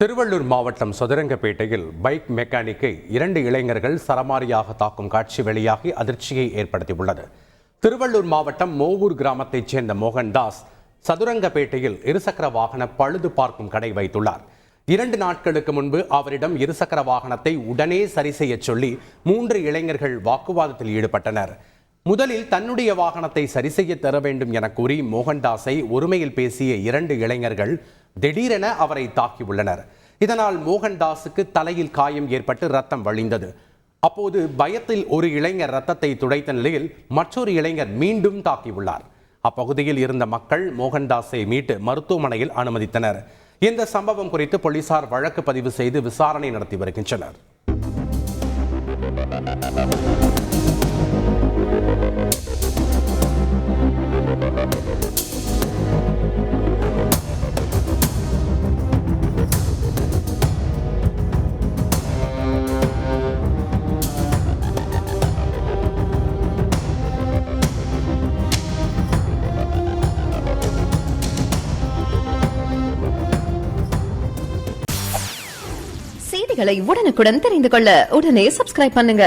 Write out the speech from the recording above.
திருவள்ளூர் மாவட்டம் சதுரங்கப்பேட்டையில் பைக் மெக்கானிக்கை 2 இளைஞர்கள் சரமாரியாக தாக்கும் காட்சி வெளியாகி அதிர்ச்சியை ஏற்படுத்தியுள்ளது. திருவள்ளூர் மாவட்டம் மோவூர் கிராமத்தைச் சேர்ந்த மோகன்தாஸ் சதுரங்கப்பேட்டையில் இருசக்கர வாகன பழுது பார்க்கும் கடை வைத்துள்ளார். 2 நாட்களுக்கு முன்பு அவரிடம் இருசக்கர வாகனத்தை உடனே சரி செய்ய சொல்லி 3 இளைஞர்கள் வாக்குவாதத்தில் ஈடுபட்டனர். முதலில் தன்னுடைய வாகனத்தை சரி செய்ய தர வேண்டும் என கூறி மோகன்தாஸை ஒருமையில் பேசிய 2 இளைஞர்கள் திடீரென அவரை தாக்கியுள்ளனர். இதனால் மோகன்தாஸுக்கு தலையில் காயம் ஏற்பட்டு ரத்தம் வழிந்தது. அப்போது பயத்தில் ஒரு இளைஞர் ரத்தத்தை துடைத்த நிலையில் மற்றொரு இளைஞர் மீண்டும் தாக்கியுள்ளார். அப்பகுதியில் இருந்த மக்கள் மோகன்தாஸை மீட்டு மருத்துவமனையில் அனுமதித்தனர். இந்த சம்பவம் குறித்து போலீசார் வழக்கு பதிவு செய்து விசாரணை நடத்தி வருகின்றனர். செய்திகளை உடனுக்குடன் தெரிந்து கொள்ள உடனே சப்ஸ்கிரைப் பண்ணுங்க.